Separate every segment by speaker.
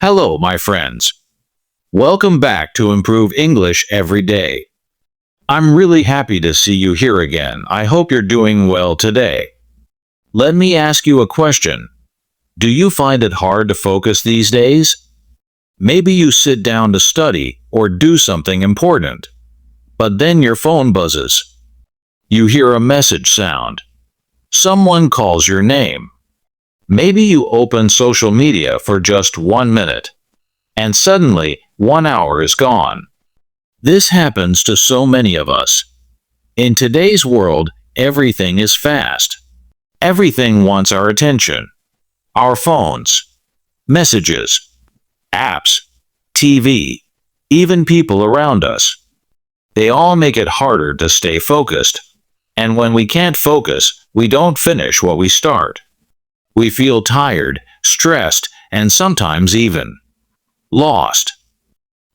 Speaker 1: Hello, my friends. Welcome back to Improve English Every Day. I'm really happy to see you here again. I hope you're doing well today. Let me ask you a question. Do you find it hard to focus these days? Maybe you sit down to study or do something important, but then your phone buzzes. You hear a message sound. Someone calls your name. Maybe you open social media for just 1 minute, and suddenly 1 hour is gone. This happens to so many of us. In today's world, everything is fast. Everything wants our attention. Our phones, messages, apps, TV, even people around us. They all make it harder to stay focused. And when we can't focus, we don't finish what we start. We feel tired, stressed, and sometimes even lost.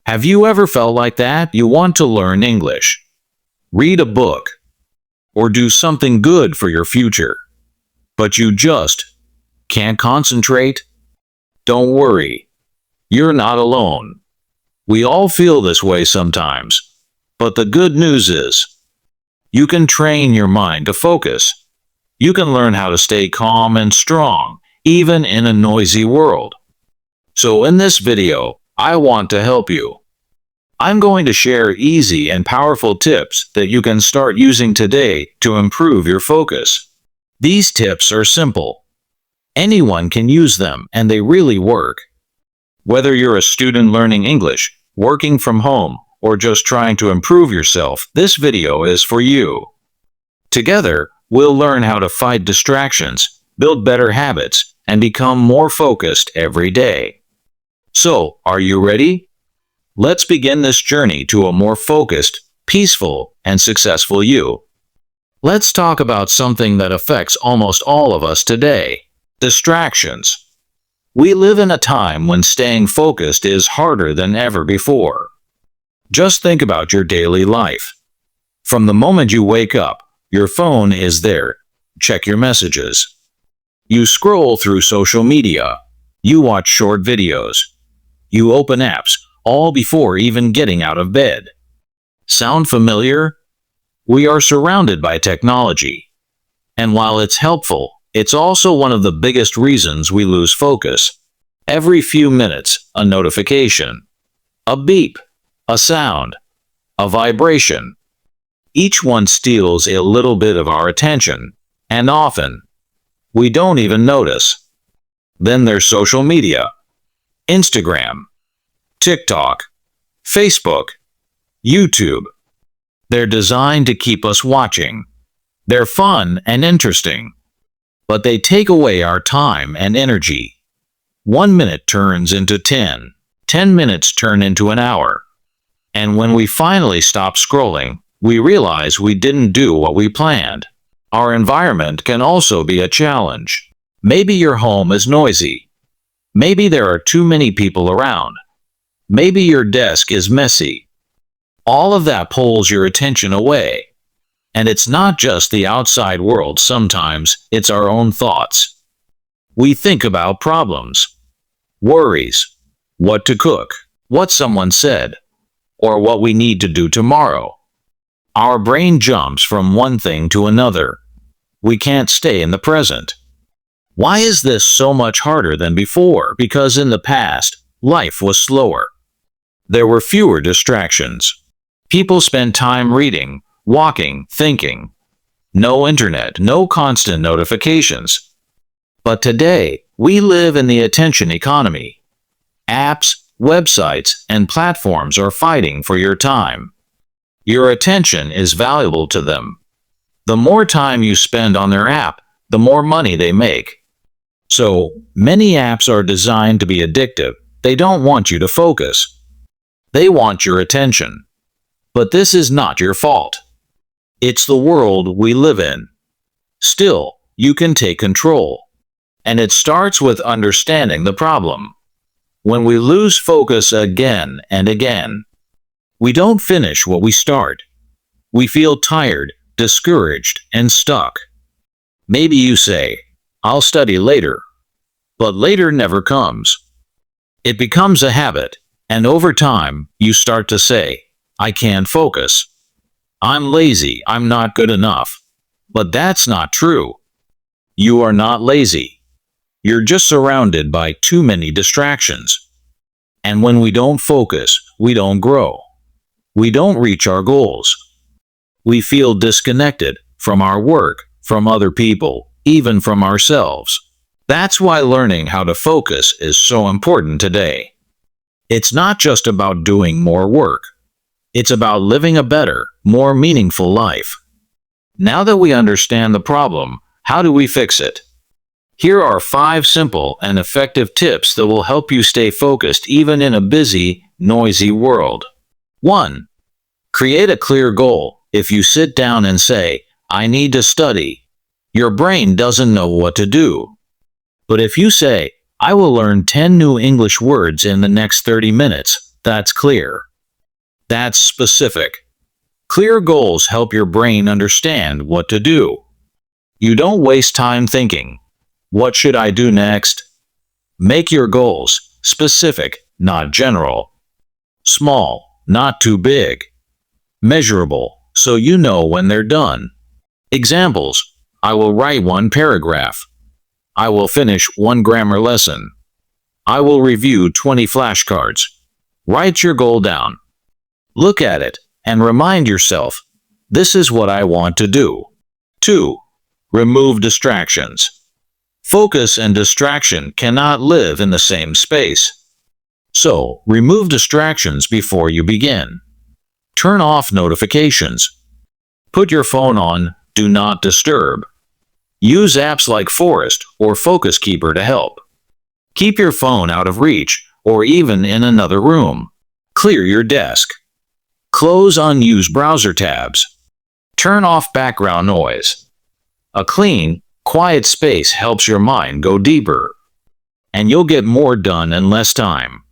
Speaker 1: Have you ever felt like that? You want to learn English, read a book, or do something good for your future, but you just can't concentrate? Don't worry, you're not alone. We all feel this way sometimes, but the good news is, you can train your mind to focus. You can learn how to stay calm and strong, even in a noisy world. So in this video, I want to help you. I'm going to share easy and powerful tips that you can start using today to improve your focus. These tips are simple. Anyone can use them, and they really work. Whether you're a student learning English, working from home, or just trying to improve yourself, this video is for you. Together, we'll learn how to fight distractions, build better habits, and become more focused every day. So, are you ready? Let's begin this journey to a more focused, peaceful, and successful you. Let's talk about something that affects almost all of us today: distractions. We live in a time when staying focused is harder than ever before. Just think about your daily life. From the moment you wake up, your phone is there. Check your messages. You scroll through social media. You watch short videos. You open apps, all before even getting out of bed. Sound familiar? We are surrounded by technology. And while it's helpful, it's also one of the biggest reasons we lose focus. Every few minutes, a notification, a beep, a sound, a vibration. Each one steals a little bit of our attention, and often, we don't even notice. Then there's social media. Instagram, TikTok, Facebook, YouTube. They're designed to keep us watching. They're fun and interesting, but they take away our time and energy. 1 minute turns into 10. 10 minutes turn into an hour. And when we finally stop scrolling, we realize we didn't do what we planned. Our environment can also be a challenge. Maybe your home is noisy. Maybe there are too many people around. Maybe your desk is messy. All of that pulls your attention away. And it's not just the outside world. Sometimes it's our own thoughts. We think about problems, worries, what to cook, what someone said, or what we need to do tomorrow. Our brain jumps from one thing to another. We can't stay in the present. Why is this so much harder than before? Because in the past, life was slower. There were fewer distractions. People spent time reading, walking, thinking. No internet, no constant notifications. But today, we live in the attention economy. Apps, websites, and platforms are fighting for your time. Your attention is valuable to them. The more time you spend on their app, the more money they make. So, many apps are designed to be addictive. They don't want you to focus. They want your attention. But this is not your fault. It's the world we live in. Still, you can take control. And it starts with understanding the problem. When we lose focus again and again, we don't finish what we start. We feel tired, discouraged, and stuck. Maybe you say, I'll study later. But later never comes. It becomes a habit, and over time, you start to say, I can't focus. I'm lazy, I'm not good enough. But that's not true. You are not lazy. You're just surrounded by too many distractions. And when we don't focus, we don't grow. We don't reach our goals. We feel disconnected from our work, from other people, even from ourselves. That's why learning how to focus is so important today. It's not just about doing more work. It's about living a better, more meaningful life. Now that we understand the problem, how do we fix it? Here are 5 simple and effective tips that will help you stay focused even in a busy, noisy world. 1. Create a clear goal. If you sit down and say, I need to study, your brain doesn't know what to do. But if you say, I will learn 10 new English words in the next 30 minutes, that's clear. That's specific. Clear goals help your brain understand what to do. You don't waste time thinking, what should I do next? Make your goals specific, not general. Small, not too big. Measurable, so you know when they're done. Examples: I will write 1 paragraph. I will finish 1 grammar lesson. I will review 20 flashcards. Write your goal down. Look at it and remind yourself, this is what I want to do. 2. Remove distractions. Focus and distraction cannot live in the same space. So, remove distractions before you begin. Turn off notifications. Put your phone on Do Not Disturb. Use apps like Forest or Focus Keeper to help. Keep your phone out of reach or even in another room. Clear your desk. Close unused browser tabs. Turn off background noise. A clean, quiet space helps your mind go deeper. And you'll get more done in less time.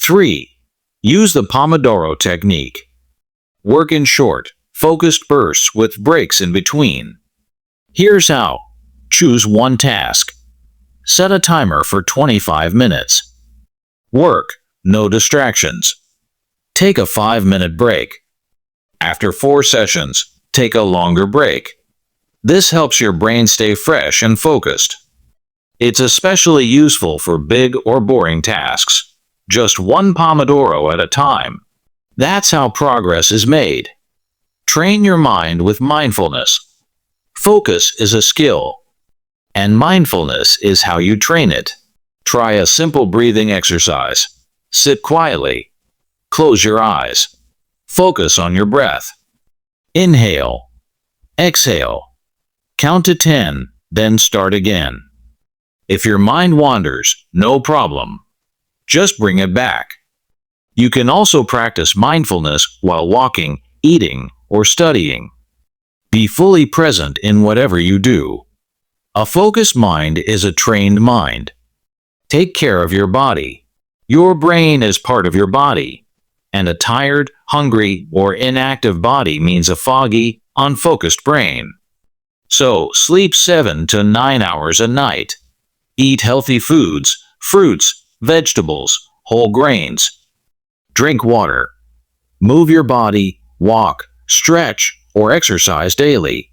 Speaker 1: 3. Use the Pomodoro technique. Work in short, focused bursts with breaks in between. Here's how. Choose 1 task. Set a timer for 25 minutes. Work, no distractions. Take a 5-minute break. After 4 sessions, take a longer break. This helps your brain stay fresh and focused. It's especially useful for big or boring tasks. Just 1 Pomodoro at a time. That's how progress is made. Train your mind with mindfulness. Focus is a skill, and mindfulness is how you train it. Try a simple breathing exercise. Sit quietly. Close your eyes. Focus on your breath. Inhale. Exhale. Count to 10, then start again. If your mind wanders, no problem. Just bring it back. You can also practice mindfulness while walking, eating, or studying. Be fully present in whatever you do. A focused mind is a trained mind. Take care of your body. Your brain is part of your body. And a tired, hungry, or inactive body means a foggy, unfocused brain. So, sleep 7 to 9 hours a night. Eat healthy foods, fruits, vegetables, whole grains. Drink water. Move your body, walk, stretch, or exercise daily.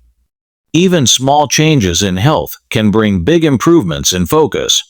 Speaker 1: Even small changes in health can bring big improvements in focus.